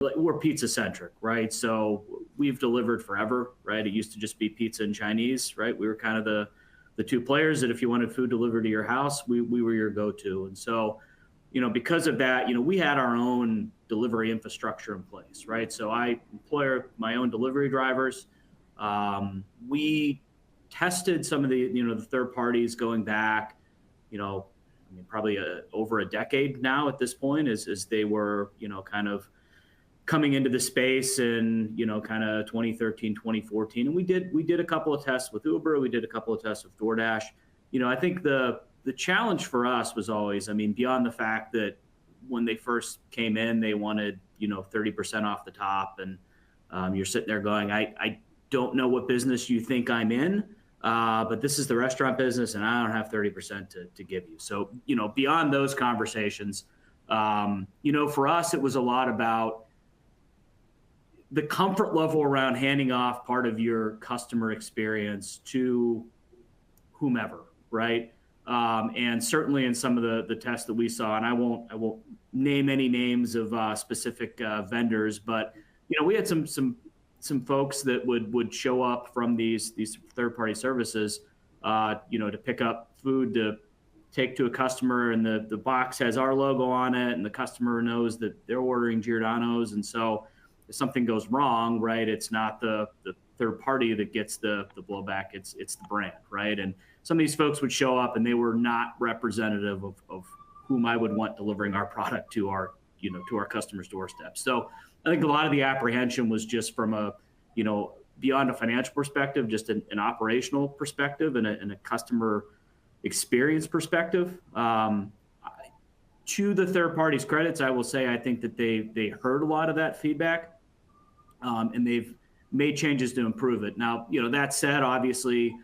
we're pizza centric, right? So we've delivered forever, right? It used to just be pizza and Chinese, right? We were kind of the two players that if you wanted food delivered to your house, we were your go-to. And so, because of that, we had our own delivery infrastructure in place, right? So I employ my own delivery drivers. We tested some of the third parties going back, probably over a decade now at this point, as they were, kind of coming into the space in, kind of 2013, 2014. And we did a couple of tests with Uber. We did a couple of tests with DoorDash. I think the challenge for us was always, beyond the fact that when they first came in, they wanted, 30% off the top. And you're sitting there going, I don't know what business you think I'm in, but this is the restaurant business and I don't have 30% to give you. So, beyond those conversations, for us, it was a lot about the comfort level around handing off part of your customer experience to whomever, right? And certainly in some of the tests that we saw, and I won't name any names of specific vendors, but we had some folks that would show up from these third-party services, to pick up food to take to a customer, and the box has our logo on it, and the customer knows that they're ordering Giordano's, and so if something goes wrong, right, it's not the third party that gets the blowback, it's the brand, right? And some of these folks would show up and they were not representative of whom I would want delivering our product to our customers' doorstep. So I think a lot of the apprehension was just from a, beyond a financial perspective, just an operational perspective and a customer experience perspective. To the third party's credits, I will say I think that they heard a lot of that feedback, and they've made changes to improve it. Now, that said, obviously,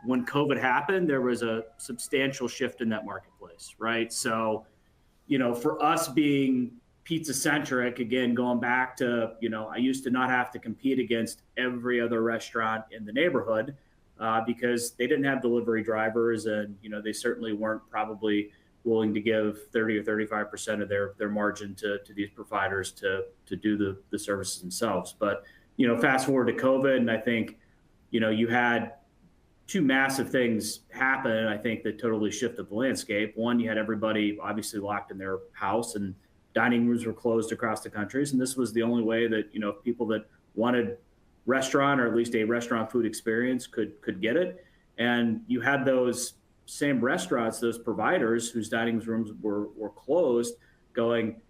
when COVID happened, there was a substantial shift in that marketplace, right? So, for us being pizza centric, again, going back to, I used to not have to compete against every other restaurant in the neighborhood because they didn't have delivery drivers, and, they certainly weren't probably willing to give 30 or 35% of their margin to these providers to do the services themselves. But, fast forward to COVID, and I think, you had two massive things happen, I think, that totally shifted the landscape. One, you had everybody obviously locked in their house, and dining rooms were closed across the countries. And this was the only way that, people that wanted restaurant or at least a restaurant food experience could get it. And you had those same restaurants, those providers whose dining rooms were closed, going,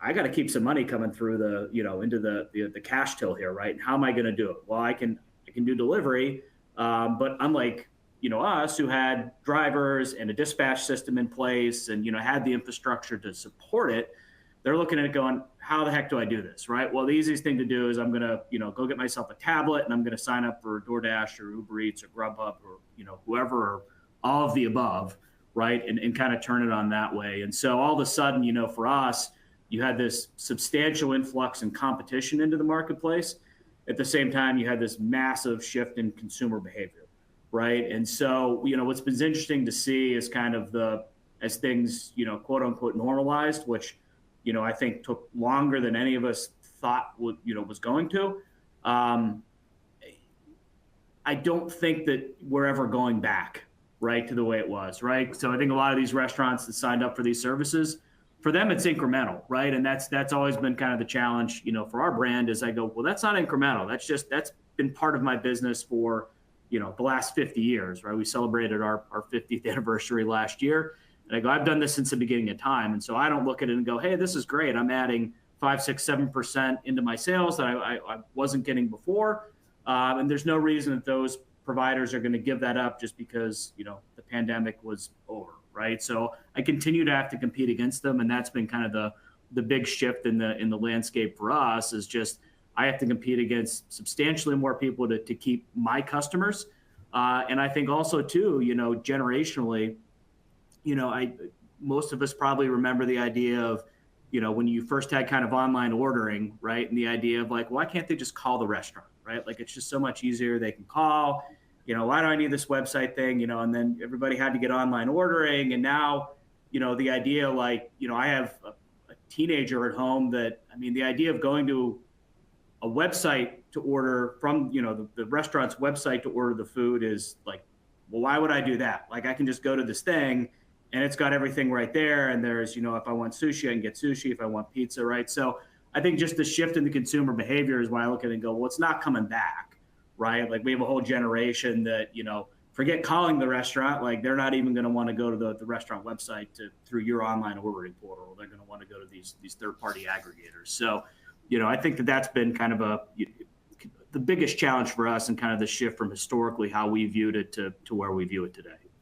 I got to keep some money coming through into the cash till here, right? And how am I going to do it? Well, I can do delivery, but unlike us who had drivers and a dispatch system in place and had the infrastructure to support it, they're looking at it going, how the heck do I do this, right? Well, the easiest thing to do is I'm going to go get myself a tablet and I'm going to sign up for DoorDash or Uber Eats or Grubhub or whoever, or all of the above, right? And kind of turn it on that way. And so all of a sudden, for us, you had this substantial influx in competition into the marketplace. At the same time, you had this massive shift in consumer behavior, right? And so, what's been interesting to see is kind of as things, quote unquote, normalized, which, I think took longer than any of us thought was going to. I don't think that we're ever going back, right, to the way it was, right? So I think a lot of these restaurants that signed up for these services, for them, it's incremental, right? And that's always been kind of the challenge, for our brand is I go, well, that's not incremental. That's been part of my business for, the last 50 years, right? We celebrated our 50th anniversary last year. And I go, I've done this since the beginning of time. And so I don't look at it and go, hey, this is great. I'm adding 5, 6, 7% into my sales that I wasn't getting before. And there's no reason that those providers are going to give that up just because, the pandemic was over, right? So I continue to have to compete against them. And that's been kind of the big shift in the landscape for us is just, I have to compete against substantially more people to keep my customers. And I think also too, generationally, most of us probably remember the idea of, when you first had kind of online ordering, right? And the idea of like, why can't they just call the restaurant, right? Like, it's just so much easier. They can call, why do I need this website thing? And then everybody had to get online ordering. And now, the idea like, I have a teenager at home that, I mean, the idea of going to a website to order from, the restaurant's website to order the food is like, well, why would I do that? Like, I can just go to this thing and it's got everything right there. And there's, if I want sushi, I can get sushi. If I want pizza, right? So I think just the shift in the consumer behavior is why I look at it and go, well, it's not coming back, right? Like, we have a whole generation that, forget calling the restaurant. Like, they're not even going to want to go to the restaurant website through your online ordering portal. They're going to want to go to these third-party aggregators. So, I think that's been kind of the biggest challenge for us, and kind of the shift from historically how we viewed it to where we view it today.